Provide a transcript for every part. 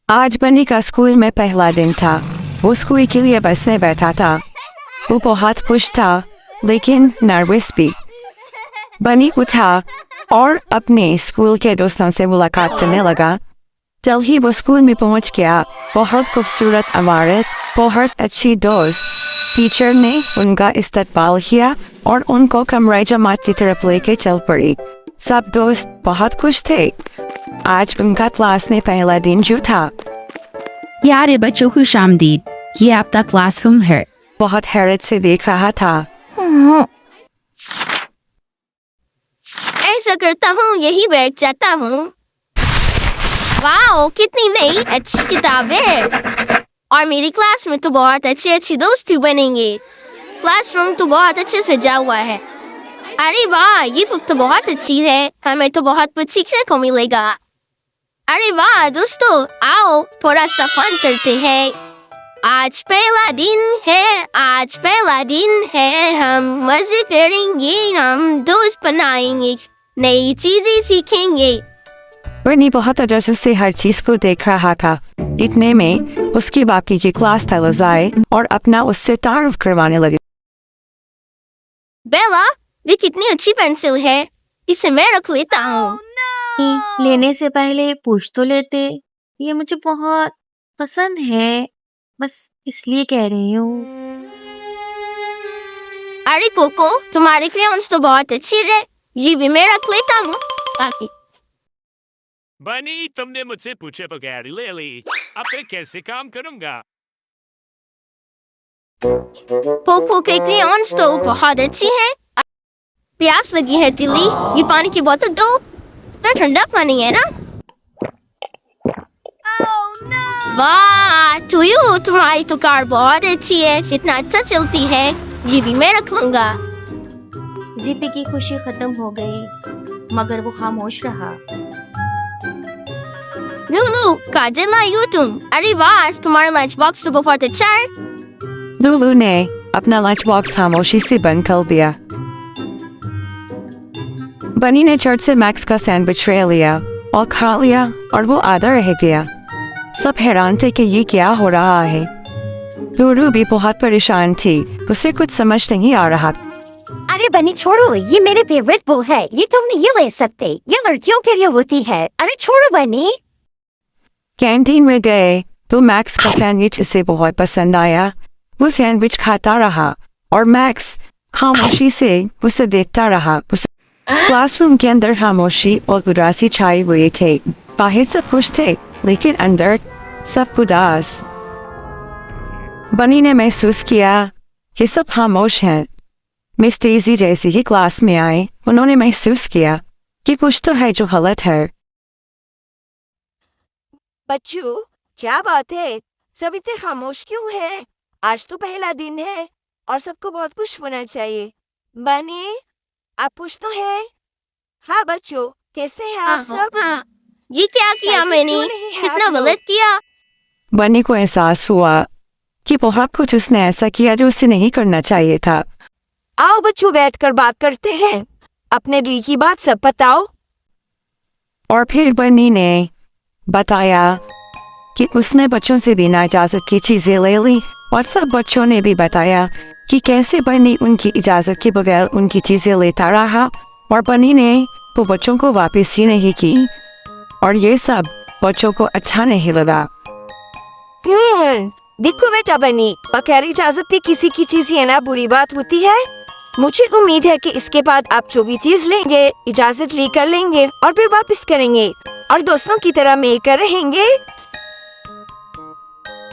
आज बनी का स्कूल में पहला दिन था। वो स्कूल के लिए बस में बैठा था। वो बहुत खुश था लेकिन नर्वस भी। बनी उठा और अपने स्कूल के दोस्तों से मुलाकात करने लगा। जल्द ही वो स्कूल में पहुंच गया। बहुत खूबसूरत इमारत, बहुत अच्छी दोस्त। टीचर ने उनका इस्तकबाल किया और उनको कमरे जमात की तरफ लेके चल पड़ी। सब दोस्त बहुत खुश थे। आज उनका क्लास में पहला दिन जो था। प्यारे बच्चों खुश आमदीद, ये आपका क्लासरूम है। बहुत हैरत से देख रहा था। ऐसा करता हूँ, यही बैठ जाता हूँ। वाओ, कितनी नई अच्छी किताबें। और मेरी क्लास में तो बहुत अच्छे दोस्त भी बनेंगे। क्लासरूम तो बहुत अच्छे से सजा हुआ है। अरे वाह, ये बुक तो बहुत अच्छी है। हमें तो बहुत कुछ सीखने को मिलेगा। अरे वाह दोस्तों, आओ थोड़ा सा फन करते हैं। आज पहला दिन है। हम मजे करेंगे, हम दोस्त बनाएंगे, नई चीजें सीखेंगे। बनी बहुत तजस्सुस से हर चीज को देख रहा था। इतने में उसकी बाकी की क्लास फेलोज आए और अपना उससे तारुफ करवाने लगे। बेला, ये कितनी अच्छी पेंसिल है, इसे मैं रख लेता हूँ। लेने से पहले पूछ तो लेते, ये मुझे बहुत पसंद है, बस इसलिए कह रही हूँ। अरे कोको, तुम्हारे क्रेयॉन्स तो बहुत अच्छे है, ये भी मैं रख लेता हूँ। ताकि बनी, तुमने मुझसे पूछे बगैर ले ली। अब मैं कैसे काम करूँगा? कोको के क्रेयॉन्स तो बहुत अच्छी हैं। प्यास लगी है दिल्ली, ये पानी की बोतल दो। तो ठंडा पानी है ना? वाह टूयू, तुम्हारी तो कार बहुत अच्छी है, कितना अच्छा चलती है। ये भी मैं रख लूंगा। जीपी की खुशी खत्म हो गई, मगर वो खामोश रहा। लूलू, काजल लाई हो तुम। अरे वाह, तुम्हारा लंच बॉक्स तो बहुत अच्छा है। लूलू ने अपना लंच बॉक्स खामोशी से बंद कर दिया। बनी ने चर्च से मैक्स का सैंडविच ले लिया और खा लिया और वो आधा रह गया। सब हैरान थे कि ये क्या हो रहा है। लूलू भी बहुत परेशान थी, उसे कुछ समझ नहीं आ रहा। अरे बनी छोड़ो, ये मेरे फेवरेट बुक है, ये तुम नहीं ले सकते, ये लड़कियों के लिए होती है। अरे छोड़ो बनी। कैंटीन में गए तो मैक्स का सैंडविच उसे बहुत पसंद आया। वो सैंडविच खाता रहा और मैक्स खामोशी से उसे देखता रहा। क्लासरूम के अंदर खामोशी और उदासी छाई हुई थे। बाहर सब खुश थे लेकिन अंदर सब उदास। बनी ने महसूस किया कि सब खामोश हैं। मिस डेज़ी जैसे ही क्लास में आए, उन्होंने महसूस किया कि कुछ तो है जो गलत है। बच्चों, क्या बात है? सब इतने खामोश क्यों हैं? आज तो पहला दिन है और सबको बहुत खुश होना चाहिए। बनी, आप खुश तो है? हाँ बच्चों, कैसे हैं आप सब? हाँ, ये क्या किया मैंने? कितना गलत किया। बनी को एहसास हुआ कि बहुत कुछ उसने ऐसा किया जो उसे नहीं करना चाहिए था। आओ बच्चों, बैठकर बात करते हैं। अपने दिल की बात सब बताओ। और फिर बनी ने बताया कि उसने बच्चों से बिना इजाजत की चीजें ले ली और सब बच्चों ने भी बताया कि कैसे बनी उनकी इजाजत के बगैर उनकी चीजें लेता रहा और बनी ने वो बच्चों को वापस ही नहीं की और ये सब बच्चों को अच्छा नहीं लगा। देखो बेटा बनी, बगैर इजाजत के किसी की चीज लेना बुरी बात होती है। मुझे उम्मीद है कि इसके बाद आप जो भी चीज लेंगे इजाजत लेकर लेंगे और फिर वापस करेंगे और दोस्तों की तरह मिलकर रहेंगे।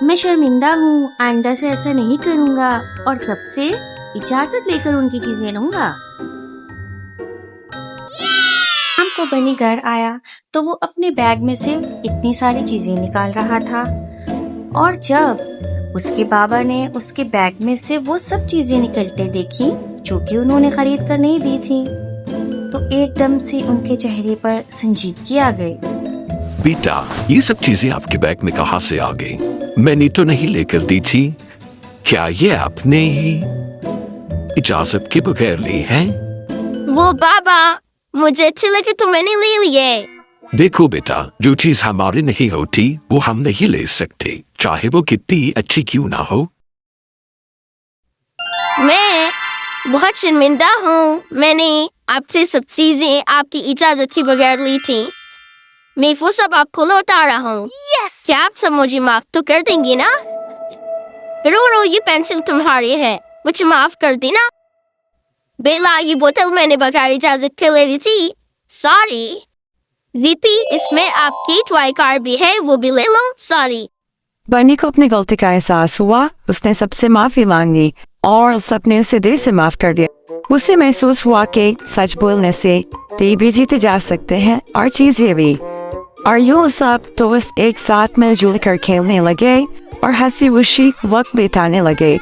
मैं शर्मिंदा हूँ, आइंदा से ऐसा नहीं करूँगा और सबसे इजाजत लेकर उनकी चीजें लूंगा। शाम को बनी घर आया तो वो अपने बैग में से इतनी सारी चीजें निकाल रहा था और जब उसके बाबा ने उसके बैग में से वो सब चीजें निकलते देखी जो कि उन्होंने खरीद कर नहीं दी थी, तो एकदम से उनके चेहरे पर संजीदगी आ गई। बेटा, ये सब चीजें आपके बैग में कहाँ से आ गई? मैंने तो नहीं लेकर दी थी। क्या ये आपने ही इजाजत के बगैर ली है? वो बाबा, मुझे अच्छे लगे तो मैंने ले लिए। देखो बेटा, जो चीज हमारी नहीं होती वो हम नहीं ले सकते, चाहे वो कितनी अच्छी क्यों ना हो। मैं बहुत शर्मिंदा हूँ, मैंने आपसे सब चीजें आपकी इजाजत के बगैर ली थी। मैं वो सब आपको लौटा रहा हूँ। क्या आप सब मुझे माफ तो कर देंगे ना? रो ये पेंसिल तुम्हारी है, मुझे माफ कर देना। बेला ये बोतल मैंने बगैर इजाजत के ले ली थी, सॉरी। जीपी इसमें आपकी टॉय कार भी है, वो भी ले लो, सॉरी। बनी को अपनी गलती का एहसास हुआ, उसने सबसे माफी मांगी और सबने उसे दिल से माफ कर दिया। उसे महसूस हुआ कि सच बोलने से ते भी जीते जा सकते हैं और चीजें भी। और यूं सब दोस्त एक साथ मिलजुल कर खेलने लगे और हंसी खुशी वक्त बिताने लगे।